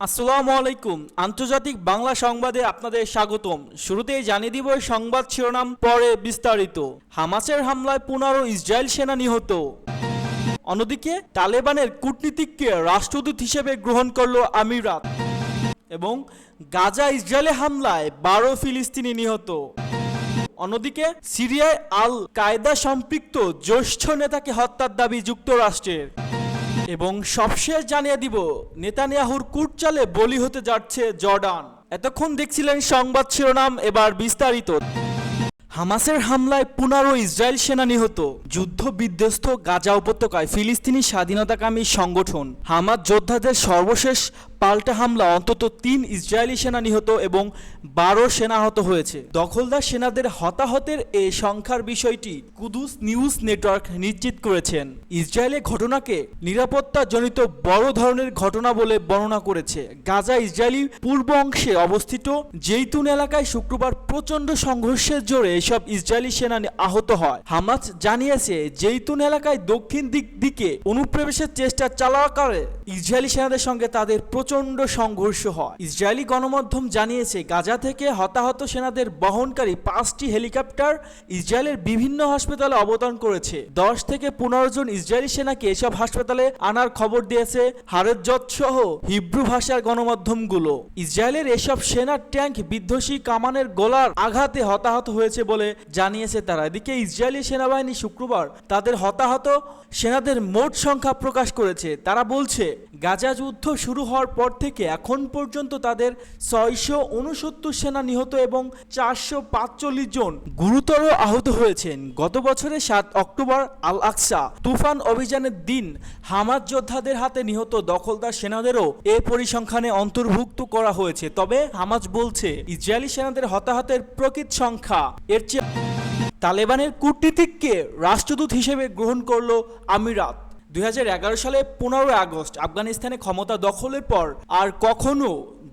আসসালামু আলাইকুম। আন্তর্জাতিক বাংলা সংবাদে আপনাদের স্বাগতম। শুরুতেই জানিয়ে দিব সংবাদ শিরোনাম, পরে বিস্তারিত। হামাসের হামলায় 15 ইসরায়েল সেনা নিহত। অন্যদিকে তালেবানের কূটনীতিককে রাষ্ট্রদূত হিসেবে গ্রহণ করল আমিরাত। এবং গাজা ইসরায়েলে হামলায় 12 ফিলিস্তিনি নিহত। অন্যদিকে সিরিয়ায় আল কায়দা সম্পৃক্ত জ্যেষ্ঠ নেতাকে হত্যার দাবি যুক্তরাষ্ট্রের। এবং সবশেষ জানিয়ে দিব নেতানিয়াহুর কূটচালে বলি হতে যাচ্ছে জর্ডান। এতক্ষণ দেখছিলেন সংবাদ শিরোনাম, এবার বিস্তারিত। হামাসের হামলায় 15 ইসরায়েল সেনা নিহত। যুদ্ধ বিধ্বস্ত গাজা উপত্যকায় ফিলিস্তিনি স্বাধীনতাকামী সংগঠন হামাস যোদ্ধাদের সর্বশেষ পাল্টা হামলা অন্তত 3 ইসরায়েলি সেনা নিহত এবং 12 সেনা আহত হয়েছে। দখলদার সেনাদের হতাহতের এই সংখ্যার বিষয়টি কুদুস নিউজ নেটওয়ার্ক নিশ্চিত করেছেন। ইসরায়েলের ঘটনাকে নিরাপত্তাজনিত বড় ধরনের ঘটনা বলে বর্ণনা করেছে। গাজা ইসরায়েলি পূর্ব অংশে অবস্থিত জেইতুন এলাকায় শুক্রবার প্রচণ্ড সংঘর্ষের জোরে এসব ইসরায়েলি সেনা আহত হয়। হামাস জানিয়েছে জেইতুন এলাকায় দক্ষিণ দিকে অনুপ্রবেশের চেষ্টা চালাকালে ইসরায়েলি সেনাদের সঙ্গে তাদের প্রচণ্ড সংঘর্ষ হয়। ইসরায়েলি গণমাধ্যম জানিয়েছে গাজা থেকে হতাহত সেনাদের বহনকারী 5টি হেলিকপ্টার ইসরায়েলের বিভিন্ন হাসপাতালে অবতরণ করেছে। 10 থেকে 15 জন ইসরায়েলি সেনাকে এসব হাসপাতালে আনার খবর দিয়েছে হারেজত সহ হিব্রু ভাষার গণমাধ্যমগুলো। ইসরায়েলের এসব সেনা ট্যাঙ্ক বিধ্বংসী কামানের গোলার আঘাতে হতাহত হয়েছে বলে জানিয়েছে তারা। এদিকে ইসরায়েলি সেনাবাহিনী শুক্রবার তাদের হতাহত সেনাদের মোট সংখ্যা প্রকাশ করেছে। তারা বলছে গাজা যুদ্ধ শুরু হওয়ার পর থেকে এখন পর্যন্ত তাদের 669 সেনা নিহত এবং 445 জন গুরুতর আহত হয়েছেন। গত বছরের 7 অক্টোবর আল আকসা তুফান অভিযানের দিন হামাস যোদ্ধাদের হাতে নিহত দখলদার সেনাদেরও এ পরিসংখ্যানে অন্তর্ভুক্ত করা হয়েছে। তবে হামাস বলছে ইসরায়েলি সেনাদের হতাহতের প্রকৃত সংখ্যা এর চেয়ে। তালেবানের কূটনীতিককে রাষ্ট্রদূত হিসেবে গ্রহণ করল আমিরাত। 2011 সালে 15 আগস্ট আফগানিস্তানে ক্ষমতা দখলের পর আর কখনো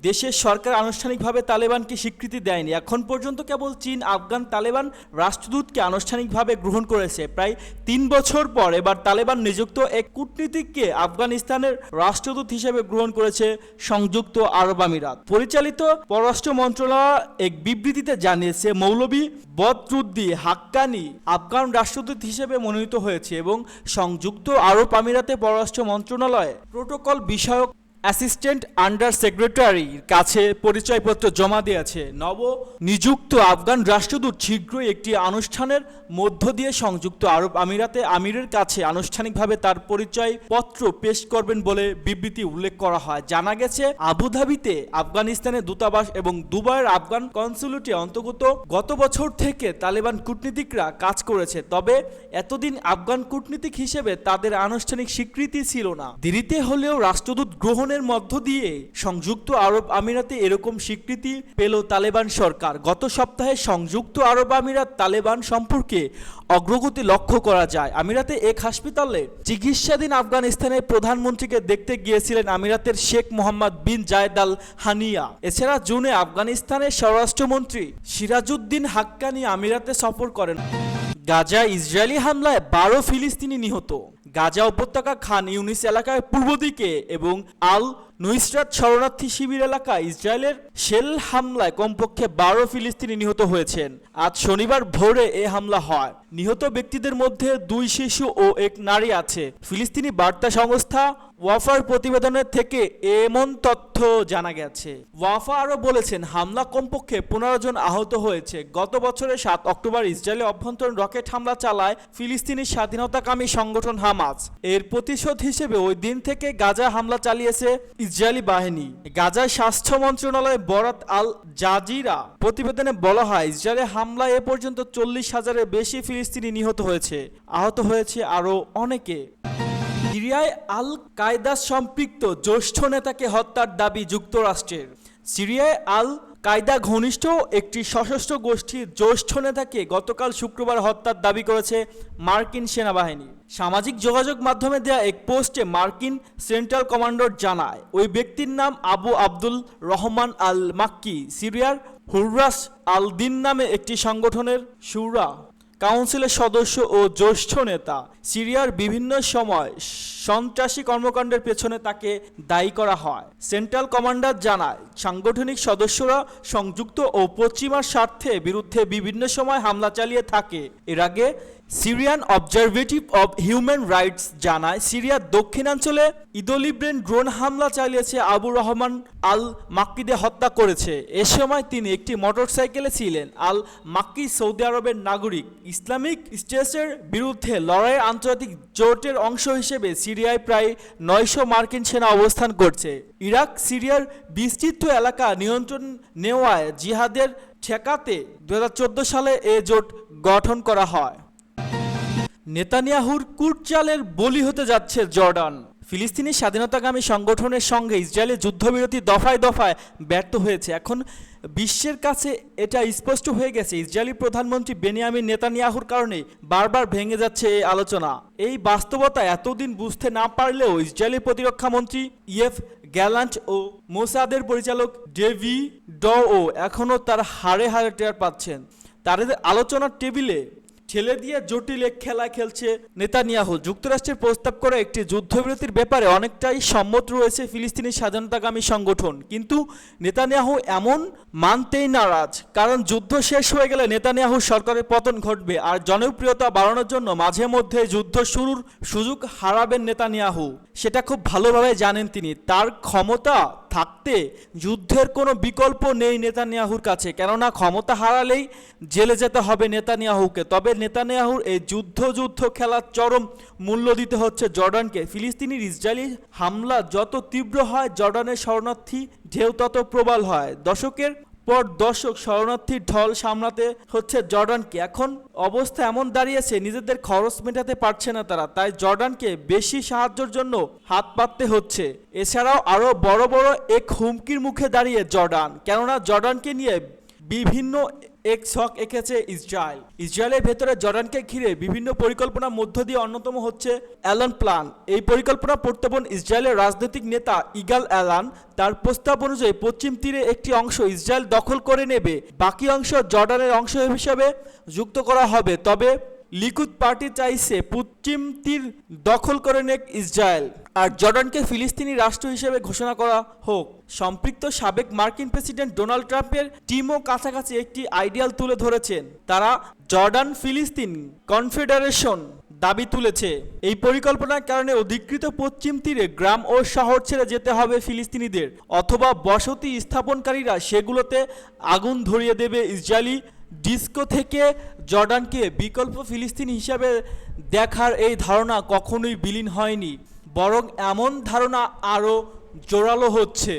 দেশের সরকার আনুষ্ঠানিকভাবে তালেবানকে স্বীকৃতি দেয়নি। এখন পর্যন্ত কেবল চীন আফগান তালেবান রাষ্ট্রদূতকে আনুষ্ঠানিকভাবে গ্রহণ করেছে। প্রায় 3 বছর পর এবার তালেবান নিযুক্ত এক কূটনীতিককে আফগানিস্তানের রাষ্ট্রদূত হিসেবে গ্রহণ করেছে সংযুক্ত আরব আমিরাত। পরিচালিত পররাষ্ট্র মন্ত্রণালয় এক বিবৃতিতে জানিয়েছে মৌলভী বদরুদ্দি হাক্কানি আফগান রাষ্ট্রদূত হিসেবে মনোনীত হয়েছে এবং সংযুক্ত আরব আমিরাতে পররাষ্ট্র মন্ত্রণালয়ে প্রোটোকল বিষয়ক অ্যাসিস্ট্যান্ট আন্ডার সেক্রেটারির কাছে পরিচয়পত্র জমা দিয়েছে। নব নিযুক্ত আফগান রাষ্ট্রদূত শীঘ্রই একটি আনুষ্ঠানের মধ্য দিয়ে সংযুক্ত আরব আমিরাতে আমিরের কাছে আনুষ্ঠানিকভাবে তার পরিচয়পত্র পেশ করবেন বলে বিবৃতি উল্লেখ করা হয়। জানা গেছে আবুধাবিতে আফগানিস্তানের দূতাবাস এবং দুবাইয়ের আফগান কনসুলেটে অন্তর্গত গত বছর থেকে তালেবান কূটনীতিকরা কাজ করেছে। তবে এতদিন আফগান কূটনীতিক হিসেবে তাদের আনুষ্ঠানিক স্বীকৃতি ছিল না। দেরিতে হলেও রাষ্ট্রদূত গ্রহণ মধ্য দিয়ে সংযুক্ত আরব আমিরাতে এরকম স্বীকৃতি পেল তালেবান সরকার। গত সপ্তাহে সংযুক্ত আরব আমিরাত তালেবান সম্পর্কে অগ্রগতি লক্ষ্য করা যায়। আমিরাতে এক হাসপাতালে চিকিৎসাধীন আফগানিস্তানের প্রধানমন্ত্রীকে দেখতে গিয়েছিলেন আমিরাতের শেখ মোহাম্মদ বিন জায়েদ আল হানিয়া। এছাড়া জুনে আফগানিস্তানের স্বরাষ্ট্রমন্ত্রী সিরাজউদ্দিন হাক্কানি আমিরাতে সফর করেন। গাজা ইসরায়েলি হামলায় 12 ফিলিস্তিনি নিহত। গাজা উপত্যকা খান ইউনিস এলাকায় পূর্ব দিকে এবং আল নুসরাত শরণার্থী শিবির এলাকায় ইসরায়েলের শেল হামলায় কমপক্ষে 12 ফিলিস্তিনি নিহত হয়েছেন। আজ শনিবার ভোরে এ হামলা হয়। নিহত ব্যক্তিদের মধ্যে 2 শিশু ও 1 নারী আছে। ফিলিস্তিনি বার্তা সংস্থা ওয়াফার প্রতিবেদনের থেকে এমন তথ্য জানা গেছে। ওয়াফা আরও বলেছেন হামলা কমপক্ষে 15 জন আহত হয়েছে। গত বছরের 7 অক্টোবর ইসরায়েলে অভ্যন্তরীণ রকেট হামলা চালায় ফিলিস্তিনি স্বাধীনতাকামী সংগঠন হামাস। এর প্রতিশোধ হিসেবে ওই দিন থেকে গাজা হামলা চালিয়েছে ইসরায়েলি বাহিনী। গাজার স্বাস্থ্য মন্ত্রণালয়ের বরাত আল জাজিরা প্রতিবেদনে বলা হয় ইসরায়েলের হামলায় এ পর্যন্ত 40,000-এর বেশি ফিলিস্তিনি নিহত হয়েছে। আহত হয়েছে আরও অনেকে। সিরিয়ায় আল কায়দা সম্পৃক্ত জ্যেষ্ঠ নেতাকে হত্যার দাবি যুক্তরাষ্ট্রের। সিরিয়ায় আল কায়দা ঘনিষ্ঠ একটি সশস্ত্র গোষ্ঠীর জ্যেষ্ঠ নেতাকে গতকাল শুক্রবার হত্যার দাবি করেছে মার্কিন সেনাবাহিনী। সামাজিক যোগাযোগ মাধ্যমে দেওয়া এক পোস্টে মার্কিন সেন্ট্রাল কমান্ডার জানায় ওই ব্যক্তির নাম আবু আব্দুল রহমান আল মাক্কি। সিরিয়ার হুররাস আল দিন নামে একটি সংগঠনের শুরা কাউন্সিলের সদস্য ও জ্যেষ্ঠ নেতা। সিরিয়ার বিভিন্ন সময় সন্ত্রাসী কর্মকাণ্ডের পেছনে তাকে দায়ী করা হয়। সেন্ট্রাল কমান্ডার জানায়, সাংগঠনিক সদস্যরা সংযুক্ত ও পশ্চিমার স্বার্থে বিরুদ্ধে বিভিন্ন সময় হামলা চালিয়ে থাকে। এর আগে সিরিয়ান অবজারভেটিভ অব হিউম্যান রাইটস জানায়, সিরিয়ার দক্ষিণাঞ্চলে ইদলিব্রেন ড্রোন হামলা চালিয়েছে আবু রহমান আল মাক্কিদের হত্যা করেছে। এ সময় তিনি একটি মোটরসাইকেলে ছিলেন। আল মাক্কি সৌদি আরবের নাগরিক। ইসলামিক স্টেটের বিরুদ্ধে লড়াইয়ের আন্তর্জাতিক জোটের অংশ হিসেবে সিরিয়ায় প্রায় 900 মার্কিন সেনা অবস্থান করছে। ইরাক সিরিয়ার বিস্তৃত এলাকা নিয়ন্ত্রণ নেওয়ায় জিহাদের ঠেকাতে 2014 সালে এ জোট গঠন করা হয়। নেতানিয়াহুর কুটচালের বলি হতে যাচ্ছে জর্ডান। ফিলিস্তিনি স্বাধীনতাকামী সংগঠনের সঙ্গে ইসরায়েলের যুদ্ধবিরতি দফায় দফায় ব্যর্থ হয়েছে। এখন বিশ্বের কাছে এটা স্পষ্ট হয়ে গেছে, ইসরায়েলি প্রধানমন্ত্রী বেনিয়ামিন নেতানিয়াহুর কারণে বারবার ভেঙে যাচ্ছে এই আলোচনা। এই বাস্তবতা এতদিন বুঝতে না পারলেও ইসরায়েলি প্রতিরক্ষা মন্ত্রী ইয়েভ গ্যালান্ট ও মোসাদের পরিচালক ডেভি ডও এখনও তার হাড়ে হাড়ে টের পাচ্ছেন। তাদের আলোচনার টেবিলে ঠেলে দিয়ে জটিল এক খেলা খেলছে নেতানিয়াহু। যুক্তরাষ্ট্রের প্রস্তাব করা একটি যুদ্ধবিরতির ব্যাপারে অনেকটাই সম্মত রয়েছে ফিলিস্তিনি স্বাধীনতাকামী সংগঠন, কিন্তু নেতানিয়াহু এমন মানতেই নারাজ। কারণ যুদ্ধ শেষ হয়ে গেলে নেতানিয়াহু সরকারের পতন ঘটবে, আর জনপ্রিয়তা বাড়ানোর জন্য মাঝে মধ্যে যুদ্ধ শুরুর সুযোগ হারাবেন নেতানিয়াহু। সেটা খুব ভালোভাবে জানেন তিনি। তার ক্ষমতা থাকতে যুদ্ধের কোনো বিকল্প নেই নেতানিয়াহুর কাছে, কেননা ক্ষমতা হারালেই জেলে যেতে হবে নেতানিয়াহুকে। তবে নেতানিয়াহুর এই যুদ্ধ খেলার চরম মূল্য দিতে হচ্ছে জর্ডানকে। ফিলিস্তিনির ইসরায়েলি হামলা যত তীব্র হয়, জর্ডানের শরণার্থী ঢেউ তত প্রবল হয়। দশকের পর দশক শরণার্থীর ঢল সামলাতে হচ্ছে জর্ডানকে। এখন অবস্থা এমন দাঁড়িয়েছে, নিজেদের খরচ মেটাতে পারছে না তারা, তাই জর্ডানকে বেশি সাহায্যের জন্য হাত পাততে হচ্ছে। এছাড়াও আরও বড় এক হুমকির মুখে দাঁড়িয়ে জর্ডান, কেননা জর্ডানকে নিয়ে বিভিন্ন এক ছক এঁকেছে ইসরায়েলের ভেতরে জর্ডানকে ঘিরে বিভিন্ন পরিকল্পনার মধ্য দিয়ে অন্যতম হচ্ছে অ্যালান প্ল্যান। এই পরিকল্পনা প্রত্যেপণ ইসরায়েলের রাজনৈতিক নেতা ইগাল অ্যালান। তার প্রস্তাব অনুযায়ী পশ্চিম তীরে একটি অংশ ইসরায়েল দখল করে নেবে, বাকি অংশ জর্ডানের অংশ হিসেবে যুক্ত করা হবে। তবে লিকুদ পার্টি চাইছে পশ্চিম তীর দখল করে নেক ইসরায়েল, আর জর্ডানকে ফিলিস্তিনি রাষ্ট্র হিসেবে ঘোষণা করা হোক। সম্পৃক্ত সাবেক মার্কিন প্রেসিডেন্ট ডোনাল্ড ট্রাম্পের টিমও কাছাকাছি একটি আইডিয়াল তুলে ধরেছেন। তারা জর্ডান ফিলিস্তিন কনফেডারেশন দাবি তুলেছে। এই পরিকল্পনার কারণে অধিকৃত পশ্চিম তীরে গ্রাম ও শহর ছেড়ে যেতে হবে ফিলিস্তিনিদের, অথবা বসতি স্থাপনকারীরা সেগুলোতে আগুন ধরিয়ে দেবে। ইসরায়েলি ডিস্কো থেকে জর্ডানকে বিকল্প ফিলিস্তিন হিসাবে দেখার এই ধারণা কখনোই বিলীন হয়নি, বরং এমন ধারণা আরও জোরালো হচ্ছে।